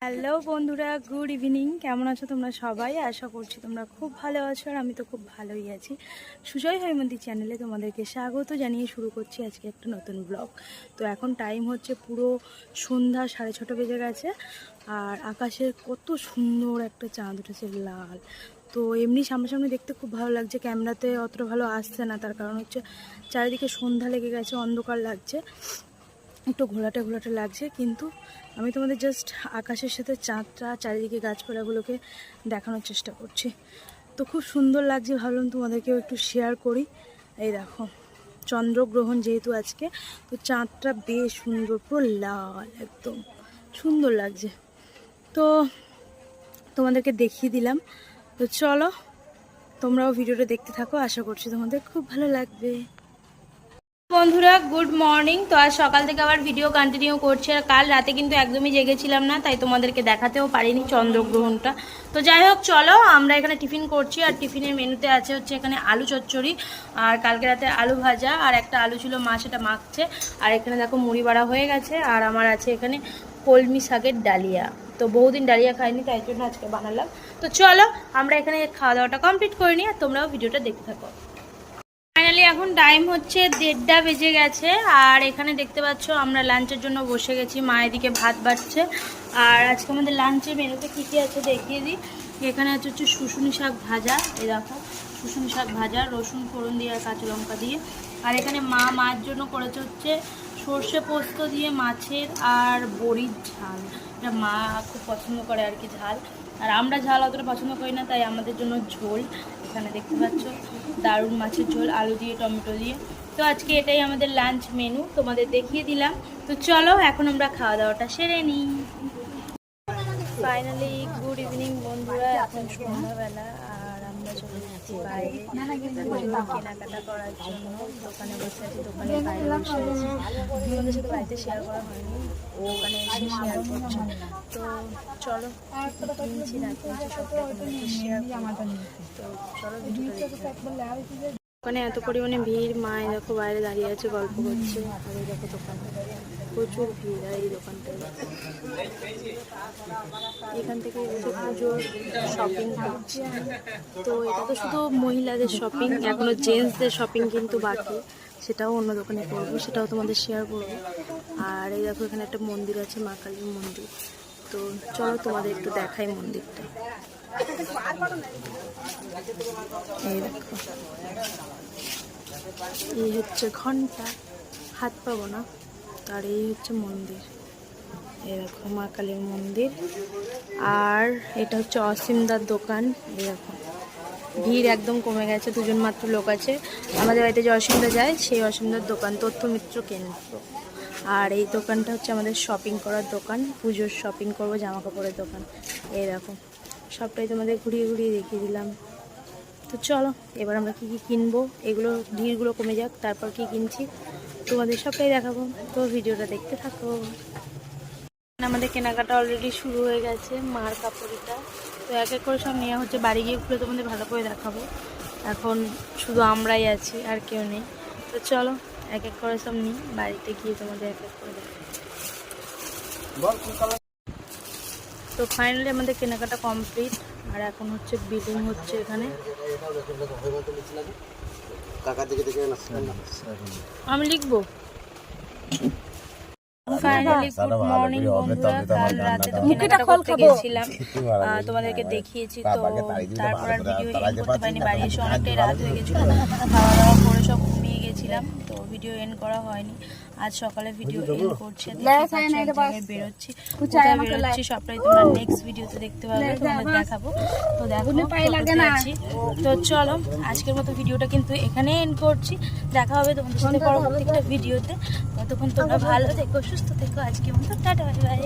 Hello বন্ধুরা, good evening. কেমন আছো তোমরা সবাই? আশা করছি তোমরা খুব ভালো আছো, আর আমি তো খুব ভালোই আছি। সুজয় হৈমন্তী চ্যানেলে তোমাদেরকে স্বাগত জানিয়ে শুরু করছি আজকে একটা নতুন ব্লগ। তো এখন টাইম হচ্ছে পুরো সন্ধ্যা 6:30 বেজে গেছে, আর আকাশের কত সুন্দর একটা চাঁদ উঠেছে, লাল। তো এমনি সামনাসামনি দেখতে খুব ভালো লাগছে, ক্যামেরাতে অতটা ভালো আসছে না, তার কারণ হচ্ছে চারিদিকে সন্ধ্যা লেগে গেছে, অন্ধকার লাগছে, একটু ঘোলাটে ঘোলাটে লাগছে। কিন্তু আমি তোমাদের জাস্ট আকাশের সাথে চাঁদটা, চারিদিকে গাছপালাগুলোকে দেখানোর চেষ্টা করছি। তো খুব সুন্দর লাগছে, ভাবলাম তোমাদেরকেও একটু শেয়ার করি। এই দেখো, চন্দ্রগ্রহণ যেহেতু আজকে, তো চাঁদটা বেশ সুন্দর, পুরো লাল, একদম সুন্দর লাগছে। তো তোমাদেরকে দেখিয়ে দিলাম। তো চলো তোমরাও ভিডিওটা দেখতে থাকো, আশা করছি তোমাদের খুব ভালো লাগবে। বন্ধুরা, গুড মর্নিং। তো আজ সকাল থেকে আবার ভিডিও কন্টিনিউ করছি, আর কাল রাতে কিন্তু একদমই জেগেছিলাম না, তাই তোমাদেরকে দেখাতেও পারিনি চন্দ্রগ্রহণটা। তো যাই হোক, চলো আমরা এখানে টিফিন করছি, আর টিফিনের মেনুতে আছে হচ্ছে এখানে আলু চচ্চড়ি, আর কালকে রাতে আলু ভাজা, আর একটা আলু ছিল মা সেটা মাখছে, আর এখানে দেখো মুড়ি বাড়া হয়ে গেছে, আর আমার আছে এখানে কলমি শাকের ডালিয়া। তো বহুদিন ডালিয়া খাইনি, তাই জন্য আজকে বানালাম। তো চলো আমরা এখানে খাওয়া দাওয়াটা কমপ্লিট করে নিই, আর তোমরাও ভিডিওটা দেখতে থাকো। ফাইনালি এখন টাইম হচ্ছে 1:30 বেজে গেছে, আর এখানে দেখতে পাচ্ছ আমরা লাঞ্চের জন্য বসে গেছি। মা এদিকে ভাত বাড়ছে, আর আজকে আমাদের লাঞ্চের মেনুতে কী কী আছে দেখিয়ে দিই। এখানে হচ্ছে শুশুনি শাক ভাজা, এই দেখো শুশুনি শাক ভাজা, রসুন ফোড়ন দিয়ে আর কাঁচা লঙ্কা দিয়ে। আর এখানে মা মার জন্য করেছে হচ্ছে সর্ষে পোস্ত দিয়ে মাছের আর বড়ির ঝাল। এটা মা খুব পছন্দ করে আর কি, ঝাল। আর আমরা ঝাল অতটা পছন্দ করি না, তাই আমাদের জন্য ঝোল। এখানে দেখতে পাচ্ছ দারুণ মাছের ঝোল, আলু দিয়ে, টমেটো দিয়ে। তো আজকে এটাই আমাদের লাঞ্চ মেনু, তোমাদের দেখিয়ে দিলাম। তো চলো এখন আমরা খাওয়া দাওয়াটা সেরে নিই। ফাইনালি গুড ইভিনিং বন্ধুরা, এখন সন্ধ্যাবেলা, আর আমরা চলে যাচ্ছি বাইরে কেনাকাটা করার জন্য। দোকানে বসে আছি, দোকানের বাইরে বসে আছি। তোমাদের সাথে বাড়িতে শেয়ার করা হয়নি, ওখানে এসে শেয়ার করছি। তো চলো কিনছি না কিনছি সবটা তোমাদের শেয়ার করবো। তো চলো ওখানে এত পরিমাণে ভিড়, মা দেখো বাইরে দাঁড়িয়ে আছে, গল্প করছে, আর এই দেখো দোকানে প্রচুর ভিড়। আর এই দোকানটায় এখান থেকে পুজোর শপিং করছে। তো এটা তো শুধু মহিলাদের শপিং, এখনো জেন্টসদের শপিং কিন্তু বাকি, সেটাও অন্য দোকানে করবো, সেটাও তোমাদের শেয়ার করবো। আর এই দেখো এখানে একটা মন্দির আছে, মা কালীর মন্দির। তো চলো তোমাদের একটু দেখাই মন্দিরটা। এই দেখো, এই হচ্ছে ঘন্টা, হাত পাবো না। আর এই হচ্ছে মন্দির, এই দেখো মা কালীর মন্দির। আর এটা হচ্ছে অসীমদার দোকান। এই দেখো ভিড় একদম কমে গেছে, দুজন মাত্র লোক আছে। আমাদের বাড়িতে যে অসীমদা যায়, সেই অসীমদার দোকান তথ্য মিত্র কেন্দ্র। আর এই দোকানটা হচ্ছে আমাদের শপিং করার দোকান, পুজোর শপিং করবো, জামা কাপড়ের দোকান। এই দেখো সবটাই তোমাদের ঘুরিয়ে ঘুরিয়ে দেখিয়ে দিলাম। তো চলো এবার আমরা কী কী কিনবো, এগুলো ভিড়গুলো কমে যাক, তারপর কি কিনছি তোমাদের সবটাই দেখাবো। তো ভিডিওটা দেখতে থাকো। আমাদের কেনাকাটা অলরেডি শুরু হয়ে গেছে, মার কাপড়টা। তো এক এক করে সব নেওয়া হচ্ছে, বাড়ি গিয়ে খুলে তোমাদের ভালো করে দেখাবো। এখন শুধু আমরাই আছি, আর কেউ নেই। তো চলো এক এক করে সব নিই, বাড়িতে গিয়ে তোমাদের এক এক করে দেখাবো। তো ফাইনালি আমাদের কেনাকাটা কমপ্লিট, আর এখন হচ্ছে বিলিং হচ্ছে এখানে। আমি লিখবো। ফাইনালি গুড মর্নিং বন্ধুরা, কাল রাতে তো কেনাকাটা করতে গেছিলাম, তোমাদেরকে দেখিয়েছি। তো তারপর আর ভিডিও এন্ড করতে পারিনি, বাড়ি এসে অনেকটাই রাত হয়ে গেছিলো, খাওয়া দাওয়া করে সব ঘুমিয়ে গেছিলাম, তো ভিডিও এন্ড করা হয়নি। আজ সকালে ভিডিও এন্ড করছে, বেরোচ্ছি, কোথায় বেরোচ্ছি সবটাই তোমরা নেক্সট ভিডিওতে দেখতে পাবে, তোমাদের দেখাবো। তো দেখো আছি। তো চলো আজকের মতো ভিডিওটা কিন্তু এখানে এন্ড করছি, দেখা হবে তোমাদের সাথে পরবর্তী একটা ভিডিওতে। ততক্ষণ তোমরা ভালো থেকো, সুস্থ থেকো, আজকের মতো টাটা বাই বাই।